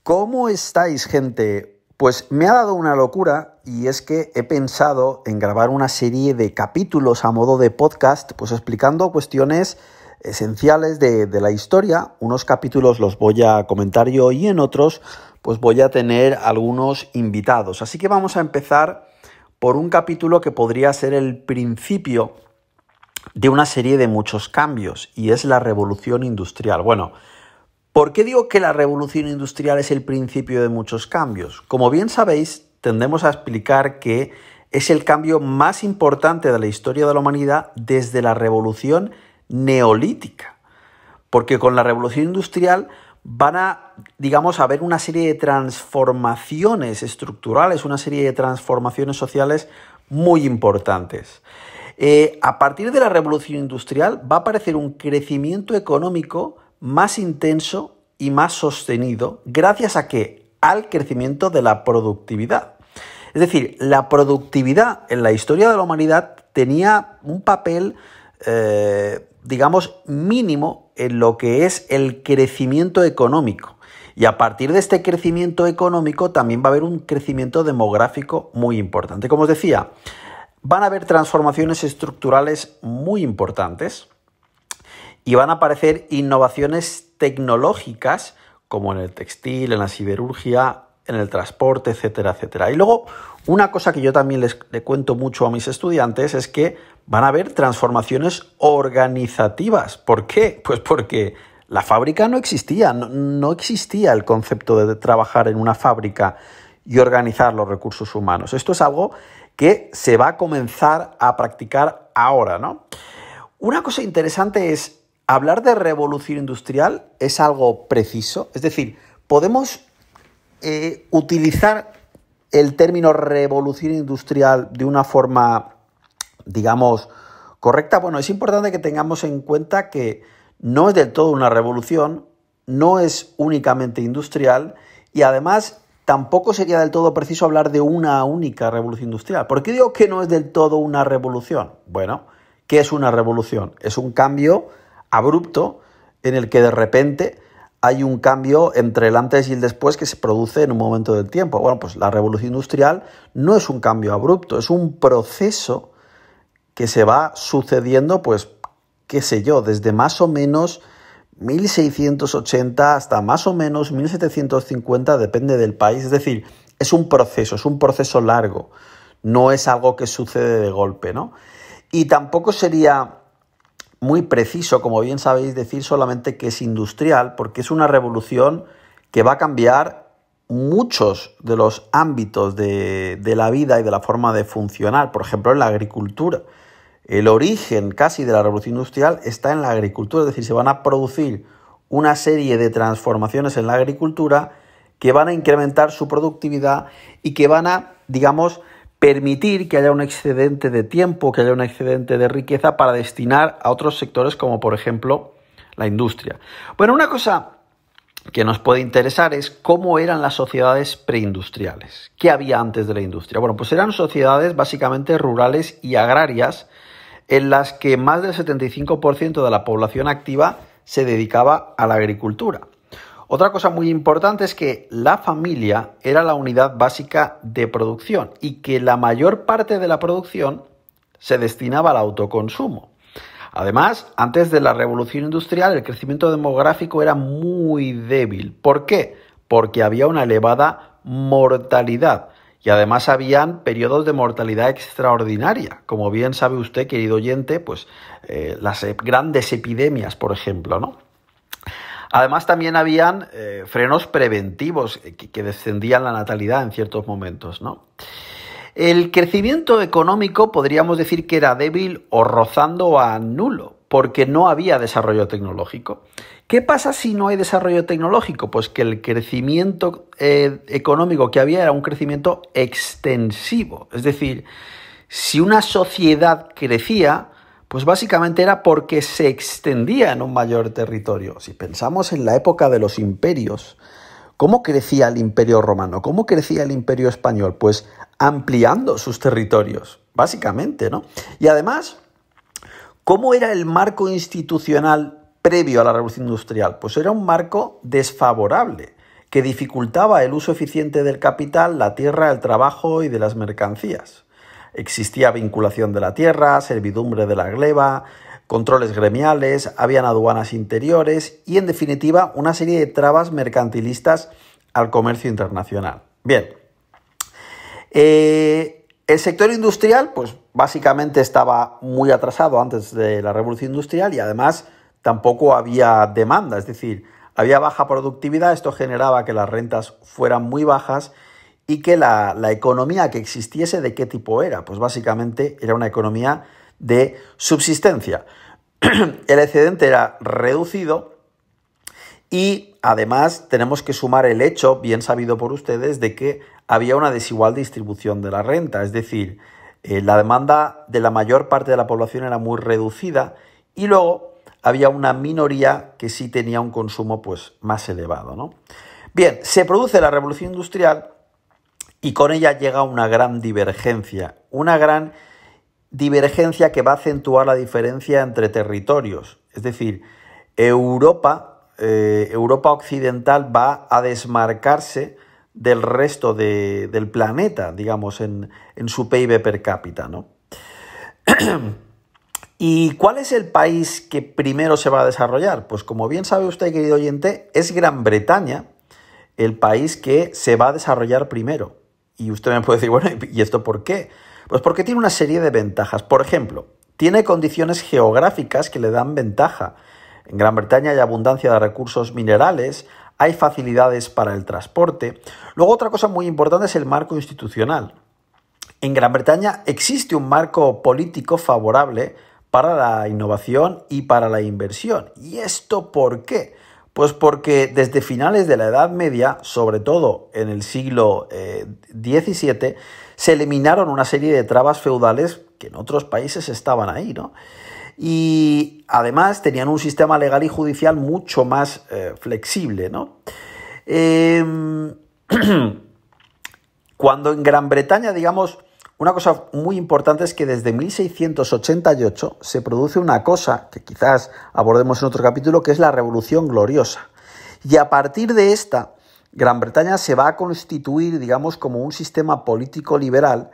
¿Cómo estáis, gente? Pues me ha dado una locura y es que he pensado en grabar una serie de capítulos a modo de podcast, pues explicando cuestiones esenciales de la historia. Unos capítulos los voy a comentar yo y en otros pues voy a tener algunos invitados. Así que vamos a empezar por un capítulo que podría ser el principio de una serie de muchos cambios y es la revolución industrial. Bueno, ¿por qué digo que la revolución industrial es el principio de muchos cambios? Como bien sabéis, tendemos a explicar que es el cambio más importante de la historia de la humanidad desde la revolución neolítica. Porque con la revolución industrial van a, haber una serie de transformaciones estructurales, una serie de transformaciones sociales muy importantes. A partir de la revolución industrial va a aparecer un crecimiento económico más intenso y más sostenido, gracias a ¿qué? Al crecimiento de la productividad. Es decir, la productividad en la historia de la humanidad tenía un papel, mínimo en lo que es el crecimiento económico. Y a partir de este crecimiento económico también va a haber un crecimiento demográfico muy importante. Como os decía, van a haber transformaciones estructurales muy importantes y van a aparecer innovaciones tecnológicas como en el textil, en la siderurgia, en el transporte, etcétera, etcétera. Y luego, una cosa que yo también le cuento mucho a mis estudiantes es que van a haber transformaciones organizativas. ¿Por qué? Pues porque la fábrica no existía, no existía el concepto de trabajar en una fábrica y organizar los recursos humanos. Esto es algo que se va a comenzar a practicar ahora, ¿no? Una cosa interesante es hablar de revolución industrial es algo preciso, es decir, podemos utilizar el término revolución industrial de una forma, correcta. Bueno, es importante que tengamos en cuenta que no es del todo una revolución, no es únicamente industrial y además tampoco sería del todo preciso hablar de una única revolución industrial. ¿Por qué digo que no es del todo una revolución? Bueno, ¿qué es una revolución? Es un cambio abrupto en el que de repente hay un cambio entre el antes y el después que se produce en un momento del tiempo. Bueno, pues la revolución industrial no es un cambio abrupto, es un proceso que se va sucediendo, pues, desde más o menos 1680 hasta más o menos 1750, depende del país. Es decir, es un proceso largo, no es algo que sucede de golpe, ¿no? Y tampoco sería muy preciso, como bien sabéis, decir solamente que es industrial, porque es una revolución que va a cambiar muchos de los ámbitos de la vida y de la forma de funcionar. Por ejemplo, en la agricultura. El origen casi de la revolución industrial está en la agricultura, es decir, se van a producir una serie de transformaciones en la agricultura que van a incrementar su productividad y que van a, permitir que haya un excedente de tiempo, que haya un excedente de riqueza para destinar a otros sectores como, por ejemplo, la industria. Bueno, una cosa que nos puede interesar es cómo eran las sociedades preindustriales. ¿Qué había antes de la industria? Bueno, pues eran sociedades básicamente rurales y agrarias en las que más del 75% de la población activa se dedicaba a la agricultura. Otra cosa muy importante es que la familia era la unidad básica de producción y que la mayor parte de la producción se destinaba al autoconsumo. Además, antes de la revolución industrial, el crecimiento demográfico era muy débil. ¿Por qué? Porque había una elevada mortalidad y además habían periodos de mortalidad extraordinaria. Como bien sabe usted, querido oyente, pues las grandes epidemias, por ejemplo, ¿no? Además, también habían frenos preventivos que descendían la natalidad en ciertos momentos, ¿no? El crecimiento económico podríamos decir que era débil o rozando a nulo, porque no había desarrollo tecnológico. ¿Qué pasa si no hay desarrollo tecnológico? Pues que el crecimiento económico que había era un crecimiento extensivo. Es decir, si una sociedad crecía, pues básicamente era porque se extendía en un mayor territorio. Si pensamos en la época de los imperios, ¿cómo crecía el imperio romano? ¿Cómo crecía el imperio español? Pues ampliando sus territorios, básicamente, ¿no? Y además, ¿cómo era el marco institucional previo a la revolución industrial? Pues era un marco desfavorable. que dificultaba el uso eficiente del capital, la tierra, el trabajo y de las mercancías. Existía vinculación de la tierra, servidumbre de la gleba, controles gremiales, habían aduanas interiores y, en definitiva, una serie de trabas mercantilistas al comercio internacional. Bien, el sector industrial, pues básicamente estaba muy atrasado antes de la Revolución Industrial y además tampoco había demanda, es decir, había baja productividad, esto generaba que las rentas fueran muy bajas y que la economía que existiese, ¿de qué tipo era? Pues básicamente era una economía de subsistencia. El excedente era reducido y además tenemos que sumar el hecho, bien sabido por ustedes, de que había una desigual distribución de la renta, es decir, la demanda de la mayor parte de la población era muy reducida y luego había una minoría que sí tenía un consumo pues, más elevado, ¿no? Bien, se produce la Revolución Industrial y con ella llega una gran divergencia que va a acentuar la diferencia entre territorios. Es decir, Europa occidental va a desmarcarse del resto del planeta, digamos, en su PIB per cápita, ¿no? ¿Y cuál es el país que primero se va a desarrollar? Pues como bien sabe usted, querido oyente, es Gran Bretaña el país que se va a desarrollar primero. Y usted me puede decir, bueno, ¿y esto por qué? Pues porque tiene una serie de ventajas. Por ejemplo, tiene condiciones geográficas que le dan ventaja. En Gran Bretaña hay abundancia de recursos minerales, hay facilidades para el transporte. Luego, otra cosa muy importante es el marco institucional. En Gran Bretaña existe un marco político favorable para la innovación y para la inversión. ¿Y esto por qué? Pues porque desde finales de la Edad Media, sobre todo en el siglo XVII, se eliminaron una serie de trabas feudales que en otros países estaban ahí, ¿no? Y además tenían un sistema legal y judicial mucho más flexible, ¿no? Cuando en Gran Bretaña, digamos, una cosa muy importante es que desde 1688 se produce una cosa que quizás abordemos en otro capítulo, que es la Revolución Gloriosa. Y a partir de esta, Gran Bretaña se va a constituir, digamos, como un sistema político liberal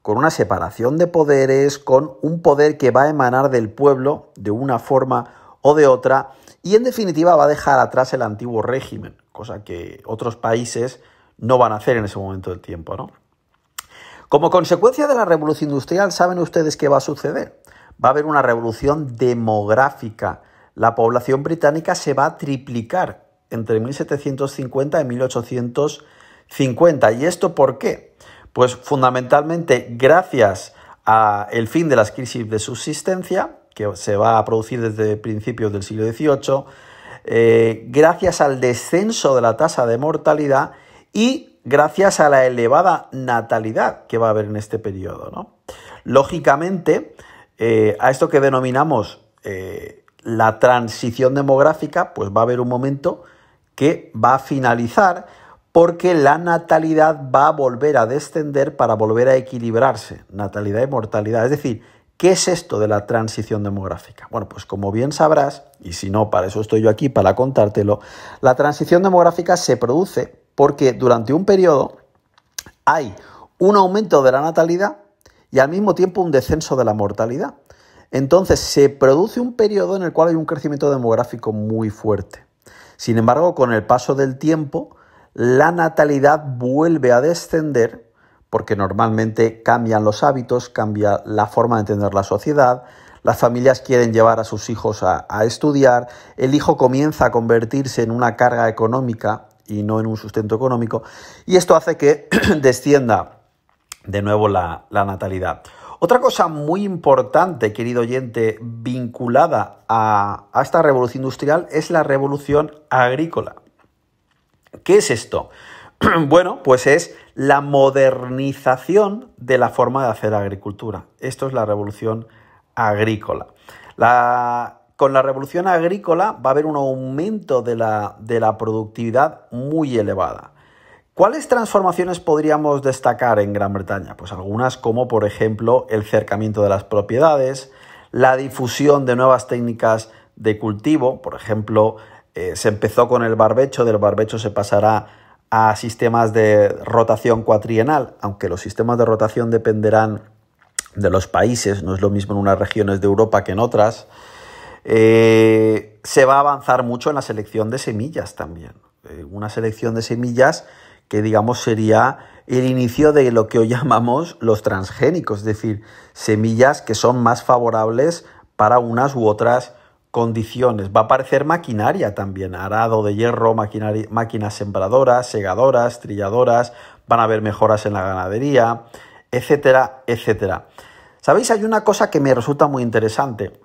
con una separación de poderes, con un poder que va a emanar del pueblo de una forma o de otra y, en definitiva, va a dejar atrás el antiguo régimen, cosa que otros países no van a hacer en ese momento del tiempo, ¿no? Como consecuencia de la Revolución Industrial, ¿saben ustedes qué va a suceder? Va a haber una revolución demográfica. La población británica se va a triplicar entre 1750 y 1850. ¿Y esto por qué? Pues fundamentalmente gracias al fin de las crisis de subsistencia, que se va a producir desde principios del siglo XVIII, gracias al descenso de la tasa de mortalidad y gracias a la elevada natalidad que va a haber en este periodo, ¿no? Lógicamente, a esto que denominamos la transición demográfica, pues va a haber un momento que va a finalizar porque la natalidad va a volver a descender para volver a equilibrarse, natalidad y mortalidad. Es decir, ¿qué es esto de la transición demográfica? Bueno, pues como bien sabrás, y si no, para eso estoy yo aquí, para contártelo, la transición demográfica se produce porque durante un periodo hay un aumento de la natalidad y al mismo tiempo un descenso de la mortalidad. Entonces se produce un periodo en el cual hay un crecimiento demográfico muy fuerte. Sin embargo, con el paso del tiempo, la natalidad vuelve a descender porque normalmente cambian los hábitos, cambia la forma de entender la sociedad, las familias quieren llevar a sus hijos a estudiar, el hijo comienza a convertirse en una carga económica y no en un sustento económico, y esto hace que descienda de nuevo la natalidad. Otra cosa muy importante, querido oyente, vinculada a esta revolución industrial es la revolución agrícola. ¿Qué es esto? Bueno, pues es la modernización de la forma de hacer agricultura. Esto es la revolución agrícola. Con la revolución agrícola va a haber un aumento de la productividad muy elevada. ¿Cuáles transformaciones podríamos destacar en Gran Bretaña? Pues algunas como, por ejemplo, el cercamiento de las propiedades, la difusión de nuevas técnicas de cultivo. Por ejemplo, se empezó con el barbecho, del barbecho se pasará a sistemas de rotación cuatrienal, aunque los sistemas de rotación dependerán de los países, no es lo mismo en unas regiones de Europa que en otras, se va a avanzar mucho en la selección de semillas también. Una selección de semillas que, digamos, sería el inicio de lo que hoy llamamos los transgénicos, es decir, semillas que son más favorables para unas u otras condiciones. Va a aparecer maquinaria también, arado de hierro, máquinas sembradoras, segadoras, trilladoras, van a haber mejoras en la ganadería, etcétera, etcétera. ¿Sabéis? Hay una cosa que me resulta muy interesante,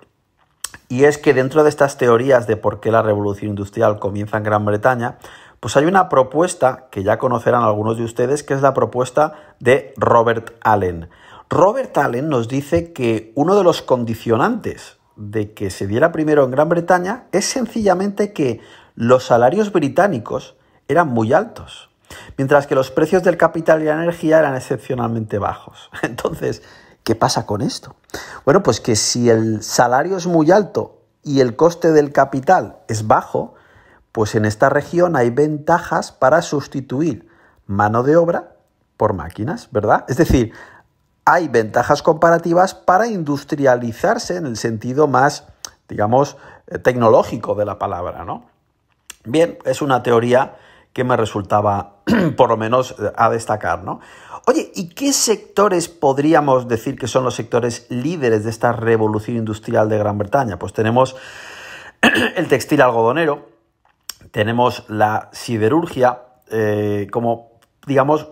y es que dentro de estas teorías de por qué la revolución industrial comienza en Gran Bretaña, pues hay una propuesta que ya conocerán algunos de ustedes, que es la propuesta de Robert Allen. Robert Allen nos dice que uno de los condicionantes de que se diera primero en Gran Bretaña es sencillamente que los salarios británicos eran muy altos, mientras que los precios del capital y la energía eran excepcionalmente bajos. Entonces, ¿qué pasa con esto? Bueno, pues que si el salario es muy alto y el coste del capital es bajo, pues en esta región hay ventajas para sustituir mano de obra por máquinas, ¿verdad? Es decir, hay ventajas comparativas para industrializarse en el sentido más, digamos, tecnológico de la palabra, ¿no? Bien, es una teoría que me resultaba, por lo menos, a destacar, ¿no? Oye, ¿y qué sectores podríamos decir que son los sectores líderes de esta revolución industrial de Gran Bretaña? Pues tenemos el textil algodonero, tenemos la siderurgia, como, digamos,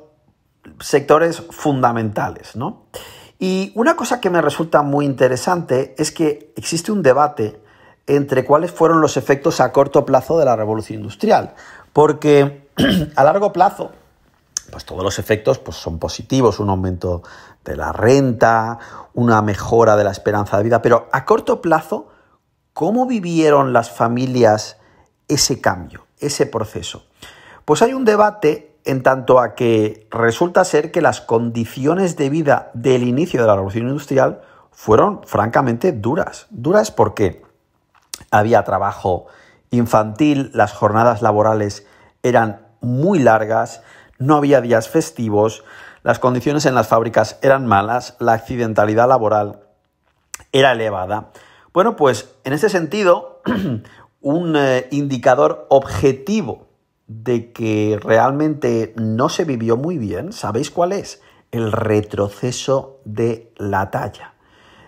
sectores fundamentales, ¿no? Y una cosa que me resulta muy interesante es que existe un debate entre cuáles fueron los efectos a corto plazo de la revolución industrial, porque a largo plazo, pues todos los efectos pues son positivos, un aumento de la renta, una mejora de la esperanza de vida, pero a corto plazo, ¿cómo vivieron las familias ese cambio, ese proceso? Pues hay un debate en tanto a que resulta ser que las condiciones de vida del inicio de la revolución industrial fueron francamente duras. Duras porque había trabajo infantil, las jornadas laborales eran muy largas, no había días festivos, las condiciones en las fábricas eran malas, la accidentalidad laboral era elevada. Bueno, pues en ese sentido, un indicador objetivo de que realmente no se vivió muy bien, ¿sabéis cuál es? El retroceso de la talla.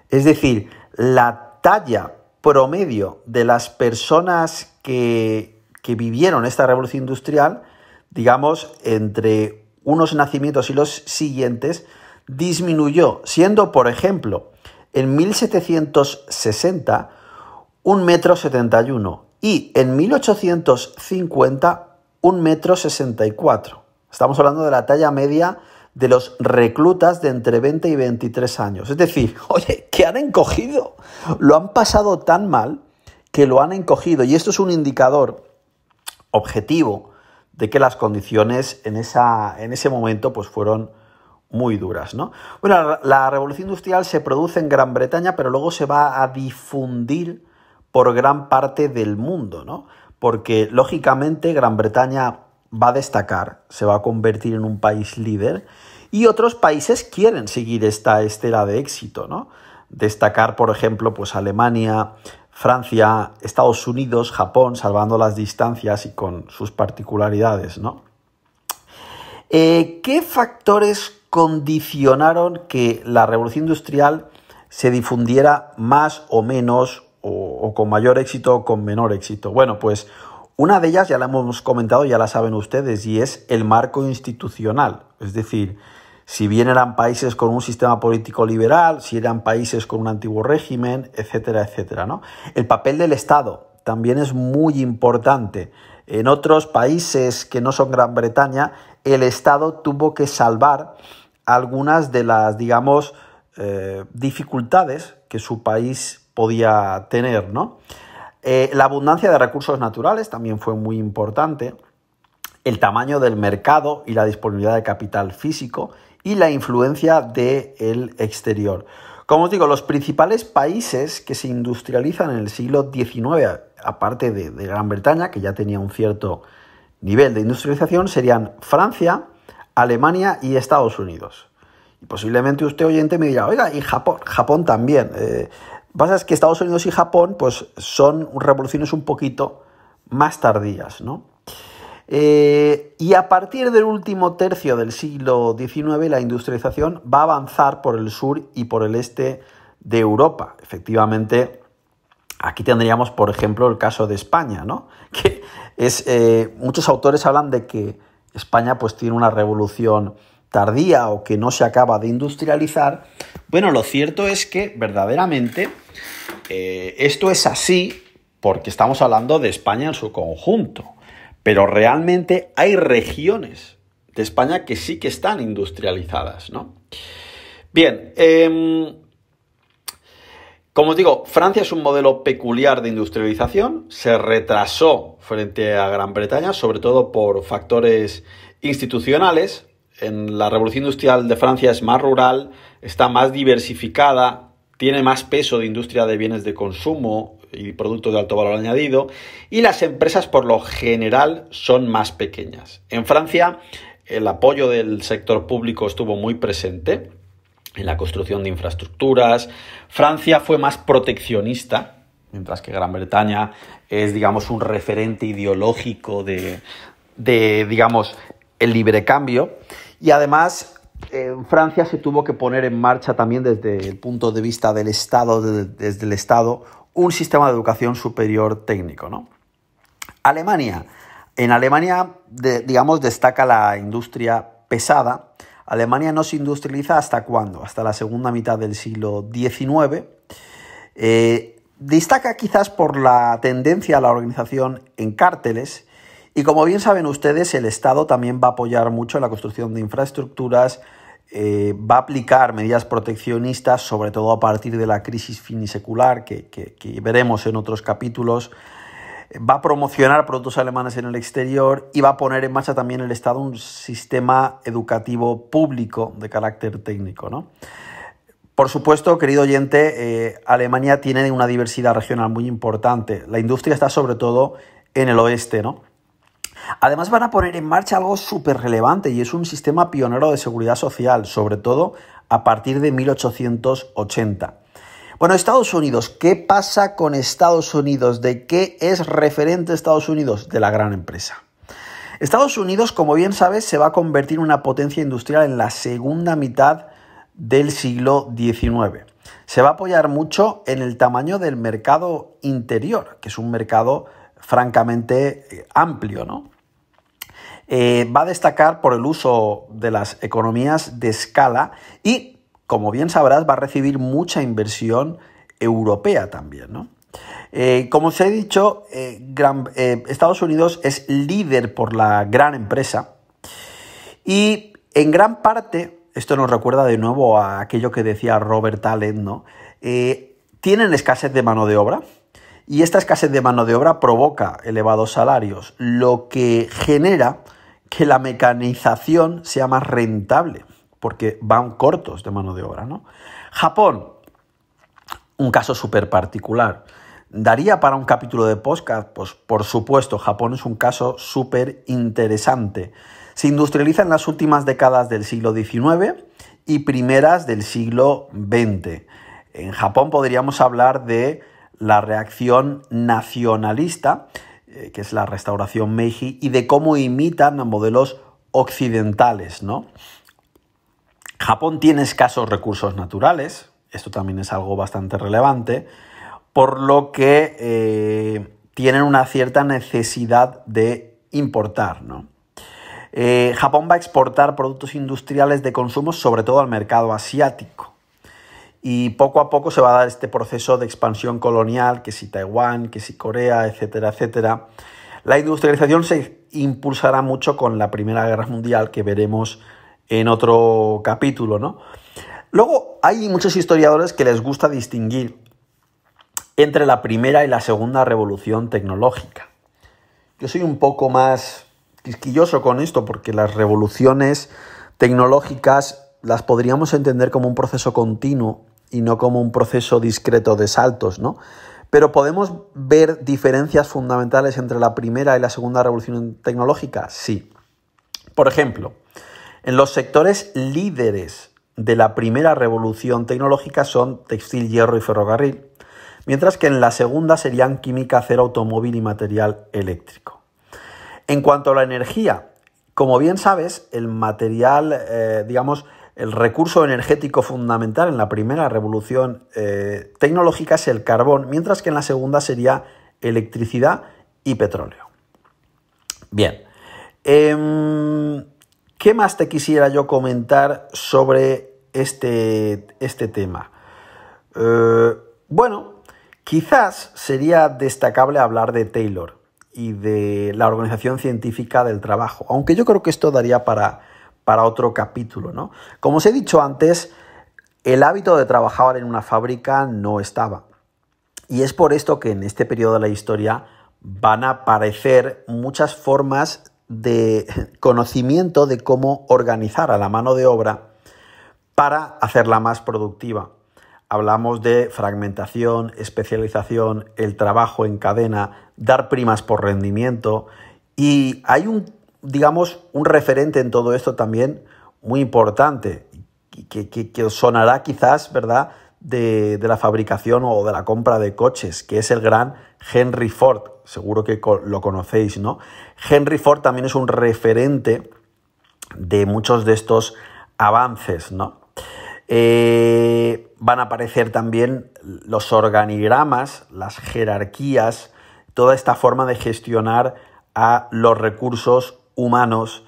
Es decir, la talla promedio de las personas que vivieron esta revolución industrial, digamos, entre unos nacimientos y los siguientes, disminuyó, siendo, por ejemplo, en 1760, 1,71 m y en 1850, 1,64 m. Estamos hablando de la talla media de los reclutas de entre 20 y 23 años. Es decir, oye, que han encogido. Lo han pasado tan mal que lo han encogido. Y esto es un indicador objetivo de que las condiciones en ese momento pues fueron muy duras, ¿no? Bueno, la revolución industrial se produce en Gran Bretaña, pero luego se va a difundir por gran parte del mundo, ¿no? Porque, lógicamente, Gran Bretaña va a destacar, se va a convertir en un país líder y otros países quieren seguir esta estela de éxito, ¿no? Destacar, por ejemplo, pues Alemania, Francia, Estados Unidos, Japón, salvando las distancias y con sus particularidades, ¿no? ¿Qué factores condicionaron que la revolución industrial se difundiera más o menos o con mayor éxito o con menor éxito? Bueno, pues una de ellas ya la hemos comentado, ya la saben ustedes, y es el marco institucional. Es decir, si bien eran países con un sistema político liberal, si eran países con un antiguo régimen, etcétera, etcétera, ¿no? El papel del Estado también es muy importante. En otros países que no son Gran Bretaña, el Estado tuvo que salvar algunas de las, digamos, dificultades que su país podía tener, ¿no? La abundancia de recursos naturales también fue muy importante, el tamaño del mercado y la disponibilidad de capital físico y la influencia del exterior. Como os digo, los principales países que se industrializan en el siglo XIX, aparte de Gran Bretaña, que ya tenía un cierto nivel de industrialización serían Francia, Alemania y Estados Unidos. Y posiblemente usted, oyente, me dirá, oiga, y Japón, Japón también. Lo que pasa es que Estados Unidos y Japón pues, son revoluciones un poquito más tardías, ¿no? Y a partir del último tercio del siglo XIX, la industrialización va a avanzar por el sur y por el este de Europa. Efectivamente, aquí tendríamos, por ejemplo, el caso de España, ¿no? Que es, muchos autores hablan de que España pues, tiene una revolución tardía o que no se acaba de industrializar. Bueno, lo cierto es que verdaderamente esto es así porque estamos hablando de España en su conjunto. Pero realmente hay regiones de España que sí que están industrializadas, ¿no? Bien, como os digo, Francia es un modelo peculiar de industrialización. Se retrasó frente a Gran Bretaña, sobre todo por factores institucionales. En la Revolución Industrial de Francia es más rural, está más diversificada, tiene más peso de industria de bienes de consumo y productos de alto valor añadido, y las empresas por lo general son más pequeñas. En Francia el apoyo del sector público estuvo muy presente en la construcción de infraestructuras. Francia fue más proteccionista, mientras que Gran Bretaña es, digamos, un referente ideológico de digamos, el libre cambio. Y además en Francia se tuvo que poner en marcha también desde el punto de vista del Estado, desde el Estado, un sistema de educación superior técnico, ¿no? Alemania. En Alemania, digamos, destaca la industria pesada. Alemania no se industrializa ¿hasta cuándo? Hasta la segunda mitad del siglo XIX. Destaca quizás por la tendencia a la organización en cárteles. Y como bien saben ustedes, el Estado también va a apoyar mucho la construcción de infraestructuras, va a aplicar medidas proteccionistas, sobre todo a partir de la crisis finisecular que veremos en otros capítulos. Va a promocionar productos alemanes en el exterior y va a poner en marcha también el Estado un sistema educativo público de carácter técnico, ¿no? Por supuesto, querido oyente, Alemania tiene una diversidad regional muy importante. La industria está sobre todo en el oeste, ¿no? Además van a poner en marcha algo súper relevante y es un sistema pionero de seguridad social, sobre todo a partir de 1880. Bueno, Estados Unidos, ¿qué pasa con Estados Unidos? ¿De qué es referente Estados Unidos? De la gran empresa. Estados Unidos, como bien sabes, se va a convertir en una potencia industrial en la segunda mitad del siglo XIX. Se va a apoyar mucho en el tamaño del mercado interior, que es un mercado francamente amplio, ¿no? Va a destacar por el uso de las economías de escala y, como bien sabrás, va a recibir mucha inversión europea también, ¿no? Como os he dicho, Estados Unidos es líder por la gran empresa y en gran parte, esto nos recuerda de nuevo a aquello que decía Robert Allen, ¿no? Tienen escasez de mano de obra. Y esta escasez de mano de obra provoca elevados salarios, lo que genera que la mecanización sea más rentable, porque van cortos de mano de obra, ¿no? Japón, un caso súper particular. ¿Daría para un capítulo de podcast? Pues por supuesto, Japón es un caso súper interesante. Se industrializa en las últimas décadas del siglo XIX y primeras del siglo XX. En Japón podríamos hablar de la reacción nacionalista, que es la restauración Meiji, y de cómo imitan a modelos occidentales, ¿no? Japón tiene escasos recursos naturales, esto también es algo bastante relevante, por lo que tienen una cierta necesidad de importar, ¿no? Japón va a exportar productos industriales de consumo, sobre todo al mercado asiático. Y poco a poco se va a dar este proceso de expansión colonial, que si Taiwán, que si Corea, etcétera, etcétera. La industrialización se impulsará mucho con la Primera Guerra Mundial, que veremos en otro capítulo, ¿no? Luego hay muchos historiadores que les gusta distinguir entre la primera y la segunda revolución tecnológica. Yo soy un poco más quisquilloso con esto porque las revoluciones tecnológicas las podríamos entender como un proceso continuo y no como un proceso discreto de saltos, ¿no? Pero ¿podemos ver diferencias fundamentales entre la primera y la segunda revolución tecnológica? Sí. Por ejemplo, en los sectores líderes de la primera revolución tecnológica son textil, hierro y ferrocarril, mientras que en la segunda serían química, acero, automóvil y material eléctrico. En cuanto a la energía, como bien sabes, el material, el recurso energético fundamental en la primera revolución tecnológica es el carbón, mientras que en la segunda sería electricidad y petróleo. Bien, ¿qué más te quisiera yo comentar sobre este tema? Quizás sería destacable hablar de Taylor y de la Organización Científica del Trabajo, aunque yo creo que esto daría para otro capítulo, ¿no? Como os he dicho antes, el hábito de trabajar en una fábrica no estaba. Y es por esto que en este periodo de la historia van a aparecer muchas formas de conocimiento de cómo organizar a la mano de obra para hacerla más productiva. Hablamos de fragmentación, especialización, el trabajo en cadena, dar primas por rendimiento, y hay un referente en todo esto también muy importante que os sonará quizás, ¿verdad?, de la fabricación o de la compra de coches, que es el gran Henry Ford. Seguro que lo conocéis, ¿no? Henry Ford también es un referente de muchos de estos avances, ¿no? Van a aparecer también los organigramas, las jerarquías, toda esta forma de gestionar a los recursos humanos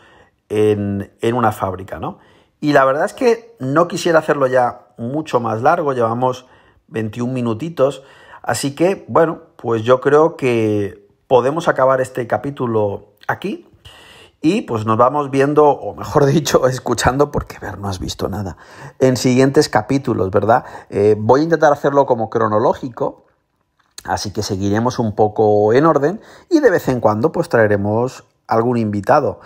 en una fábrica, ¿no? Y la verdad es que no quisiera hacerlo ya mucho más largo, llevamos 21 minutitos, así que, bueno, pues yo creo que podemos acabar este capítulo aquí. Y pues nos vamos viendo, o mejor dicho, escuchando, porque ver, no has visto nada, en siguientes capítulos, ¿verdad? Voy a intentar hacerlo como cronológico, así que seguiremos un poco en orden y de vez en cuando pues traeremos algún invitado.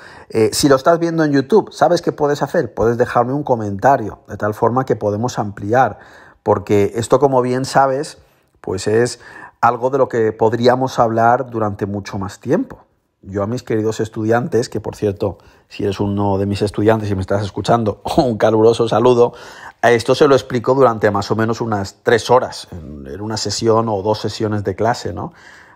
Si lo estás viendo en YouTube, ¿sabes qué puedes hacer? Puedes dejarme un comentario, de tal forma que podemos ampliar, porque esto, como bien sabes, pues es algo de lo que podríamos hablar durante mucho más tiempo. Yo a mis queridos estudiantes, que por cierto, si eres uno de mis estudiantes y me estás escuchando, un caluroso saludo, a esto se lo explico durante más o menos unas 3 horas, en una sesión o 2 sesiones de clase, ¿no?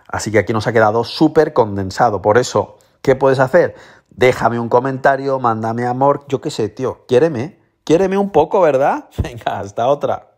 Así que aquí nos ha quedado súper condensado. Por eso, ¿qué puedes hacer? Déjame un comentario, mándame amor, yo qué sé, tío, quiéreme un poco, ¿verdad? Venga, hasta otra.